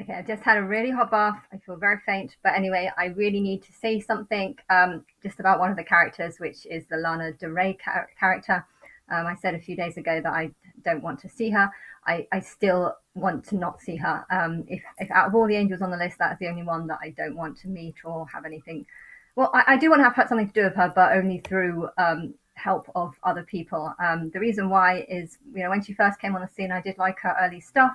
Okay, I've just had a really hot bath. I feel very faint, but anyway, I really need to say something just about one of the characters, which is the Lana character. I said a few days ago that I don't want to see her. I still want to not see her. If out of all the angels on the list, that's the only one that I don't want to meet or have anything. Well, I do want to have something to do with her, but only through help of other people. The reason why is, when she first came on the scene, I did like her early stuff.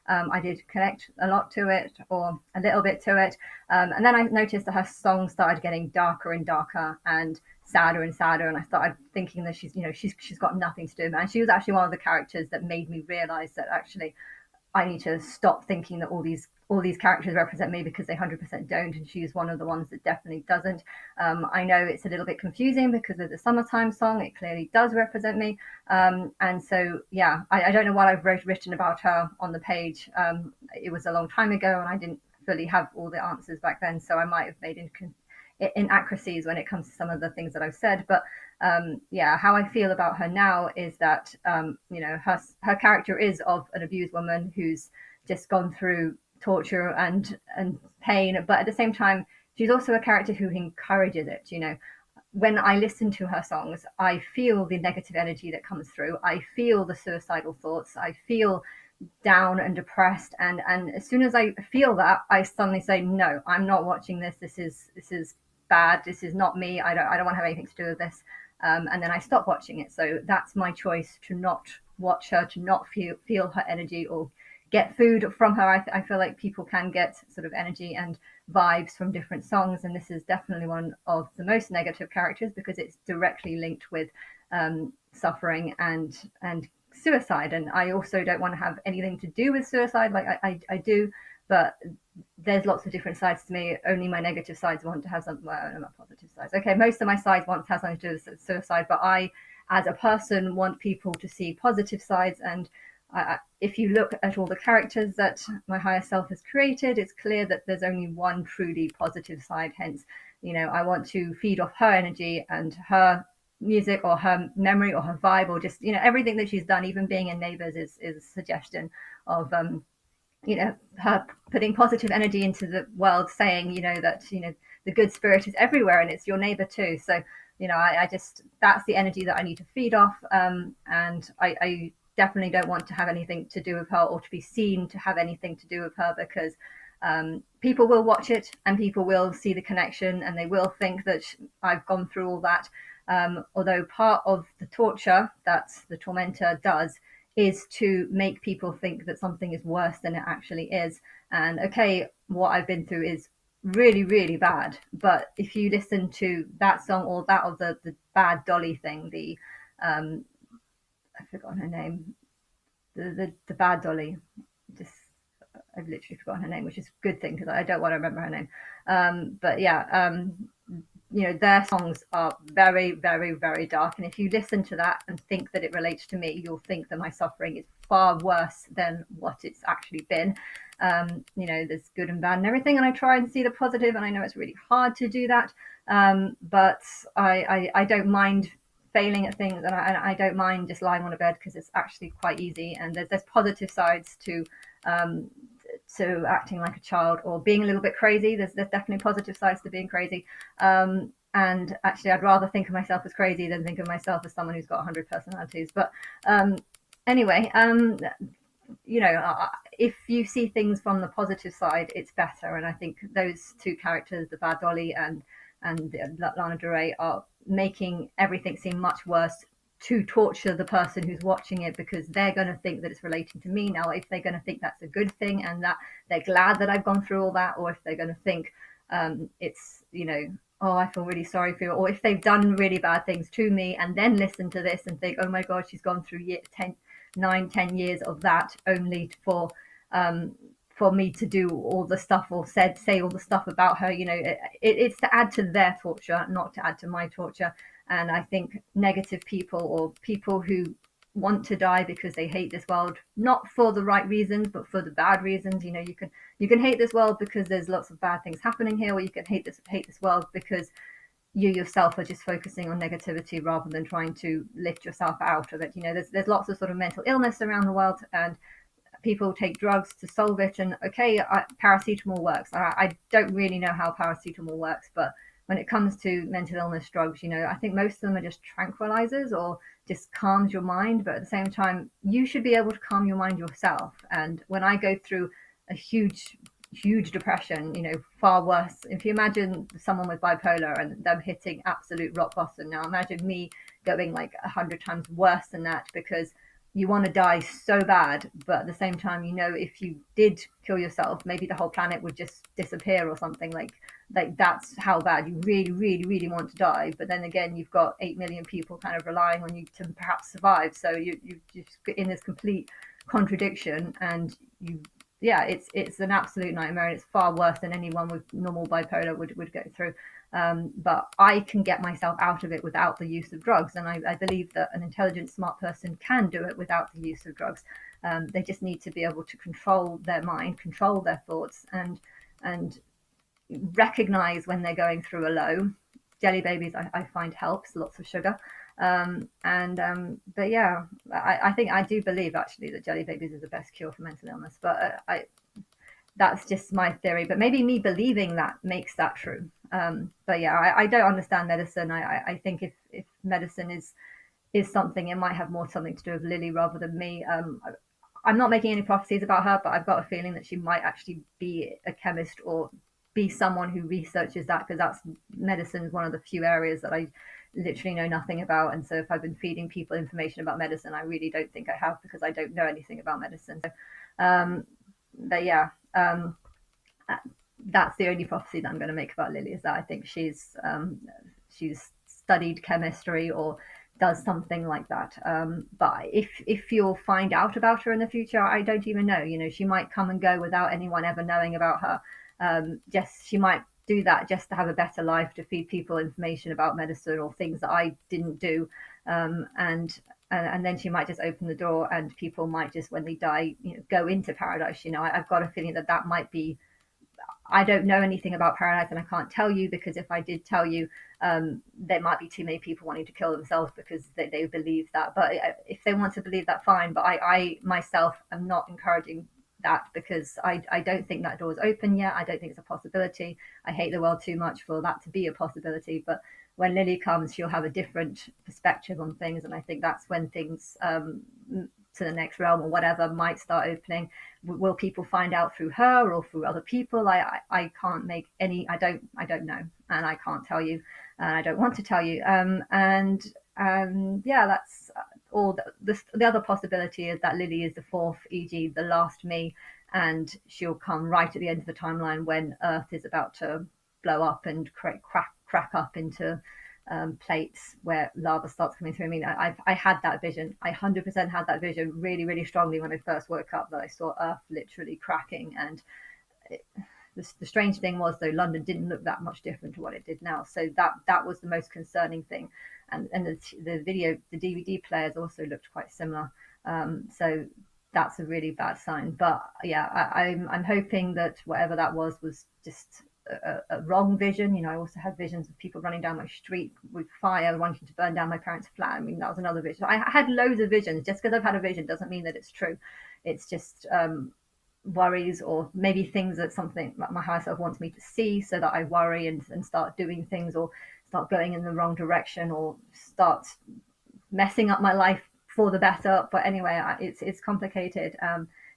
I did connect a lot to it, or a little bit to it. And then I noticed that her songs started getting darker and darker and sadder and sadder. And I started thinking that she's got nothing to do. And she was actually one of the characters that made me realize that actually I need to stop thinking that all these characters represent me, because they 100% don't, and she's one of the ones that definitely doesn't. I know it's a little bit confusing because of the summertime song. It clearly does represent me, and so yeah, I don't know what I've written about her on the page. It was a long time ago, and I didn't fully have all the answers back then, so I might have made inaccuracies when it comes to some of the things that I've said. But yeah, how I feel about her now is that her character is of an abused woman who's just gone through torture and pain, but at the same time, she's also a character who encourages it. When I listen to her songs, I feel the negative energy that comes through. I feel the suicidal thoughts. I feel down and depressed, and as soon as I feel that, I suddenly say, no, I'm not watching this. This is bad. This is not me. I don't want to have anything to do with this. And then I stop watching it. So that's my choice, to not watch her, to not feel her energy or get food from her. I feel like people can get sort of energy and vibes from different songs, and this is definitely one of the most negative characters because it's directly linked with suffering and suicide. And I also don't want to have anything to do with suicide, like I do, but there's lots of different sides to me. Only my negative sides want to have something, well, no, not positive sides. Okay, most of my sides want to have something to do with suicide, but I, as a person, want people to see positive sides. And if you look at all the characters that my higher self has created, it's clear that there's only one truly positive side. Hence, I want to feed off her energy and her music or her memory or her vibe, or just everything that she's done. Even being in Neighbours is a suggestion of her putting positive energy into the world, saying that the good spirit is everywhere and it's your neighbor too. So I just, that's the energy that I need to feed off. And I definitely don't want to have anything to do with her, or to be seen to have anything to do with her, because people will watch it and people will see the connection and they will think that I've gone through all that. Although part of the torture that the tormentor does is to make people think that something is worse than it actually is. And okay, what I've been through is really, really bad. But if you listen to that song, or that of the bad Dolly thing, the I've forgotten her name, the bad Dolly, just I've literally forgotten her name, which is a good thing because I don't want to remember her name. But yeah, their songs are very, very, very dark. And if you listen to that and think that it relates to me, you'll think that my suffering is far worse than what it's actually been. There's good and bad and everything. And I try and see the positive, and I know it's really hard to do that. But I don't mind failing at things, and I don't mind just lying on a bed, because it's actually quite easy. And there's positive sides to acting like a child or being a little bit crazy. There's definitely positive sides to being crazy. And actually, I'd rather think of myself as crazy than think of myself as someone who's got 100 personalities. But anyway, if you see things from the positive side, it's better. And I think those two characters, the Bad Dolly and Lana Del Rey, are making everything seem much worse, to torture the person who's watching it, because they're going to think that it's relating to me. Now, if they're going to think that's a good thing and that they're glad that I've gone through all that, or if they're going to think it's, oh, I feel really sorry for you, or if they've done really bad things to me and then listen to this and think, oh my God, she's gone through 10 years of that, only for me to do all the stuff, or say all the stuff about her. It's to add to their torture, not to add to my torture. And I think negative people, or people who want to die because they hate this world, not for the right reasons, but for the bad reasons. You can hate this world because there's lots of bad things happening here, or you can hate this world because you yourself are just focusing on negativity rather than trying to lift yourself out of it. There's lots of sort of mental illness around the world, and people take drugs to solve it, and okay, paracetamol works. I don't really know how paracetamol works, but when it comes to mental illness drugs, I think most of them are just tranquilizers or just calms your mind. But at the same time, you should be able to calm your mind yourself. And when I go through a huge depression, far worse. If you imagine someone with bipolar and them hitting absolute rock bottom, now imagine me going like 100 times worse than that, because you want to die so bad, but at the same time, if you did kill yourself, maybe the whole planet would just disappear or something. Like that's how bad you really, really, really want to die. But then again, you've got 8 million people kind of relying on you to perhaps survive. So you just in this complete contradiction, and yeah, it's an absolute nightmare, and it's far worse than anyone with normal bipolar would go through. But I can get myself out of it without the use of drugs, and I believe that an intelligent, smart person can do it without the use of drugs. They just need to be able to control their mind, control their thoughts, and recognize when they're going through a low. Jelly babies, I find helps, lots of sugar. But yeah, I think I do believe actually that jelly babies is the best cure for mental illness. But that's just my theory. But maybe me believing that makes that true. But yeah, I don't understand medicine. I think if medicine is something, it might have more something to do with Lily rather than me. I'm not making any prophecies about her, but I've got a feeling that she might actually be a chemist or be someone who researches that, because that's medicine is one of the few areas that I literally know nothing about. And so if I've been feeding people information about medicine, I really don't think I have, because I don't know anything about medicine. So, but yeah, that's the only prophecy that I'm going to make about Lily, is that I think she's studied chemistry or does something like that. But if you'll find out about her in the future, I don't even know. She might come and go without anyone ever knowing about her. Just she might do that just to have a better life, to feed people information about medicine or things that I didn't do, and then she might just open the door, and people might just, when they die, go into paradise. I've got a feeling that might be. I don't know anything about paradise, and I can't tell you, because if I did tell you, there might be too many people wanting to kill themselves because they believe that. But if they want to believe that, fine. But I myself am not encouraging that, because I don't think that door is open yet. I don't think it's a possibility. I hate the world too much for that to be a possibility. But when Lily comes, she'll have a different perspective on things, and I think that's when things to the next realm or whatever might start opening. Will people find out through her or through other people? I can't make any. I don't know, and I can't tell you, and I don't want to tell you. Yeah, that's all. The other possibility is that Lily is the fourth, e.g., the last me, and she'll come right at the end of the timeline when Earth is about to blow up and crack up into plates where lava starts coming through. I mean, I had that vision. I 100% had that vision really, really strongly when I first woke up, that I saw Earth literally cracking. And the strange thing was, though, London didn't look that much different to what it did now. So that was the most concerning thing. And the DVD players also looked quite similar. So that's a really bad sign. But yeah, I'm hoping that whatever that was just a wrong vision. I also had visions of people running down my street with fire, wanting to burn down my parents' flat. I mean, that was another vision. I had loads of visions. Just because I've had a vision doesn't mean that it's true. It's just worries, or maybe things that something my higher self wants me to see, so that I worry and start doing things, or start going in the wrong direction, or start messing up my life for the better. But anyway, it's complicated.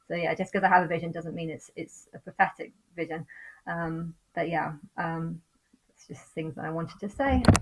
So yeah, just because I have a vision doesn't mean it's a prophetic vision. But yeah, it's just things that I wanted to say.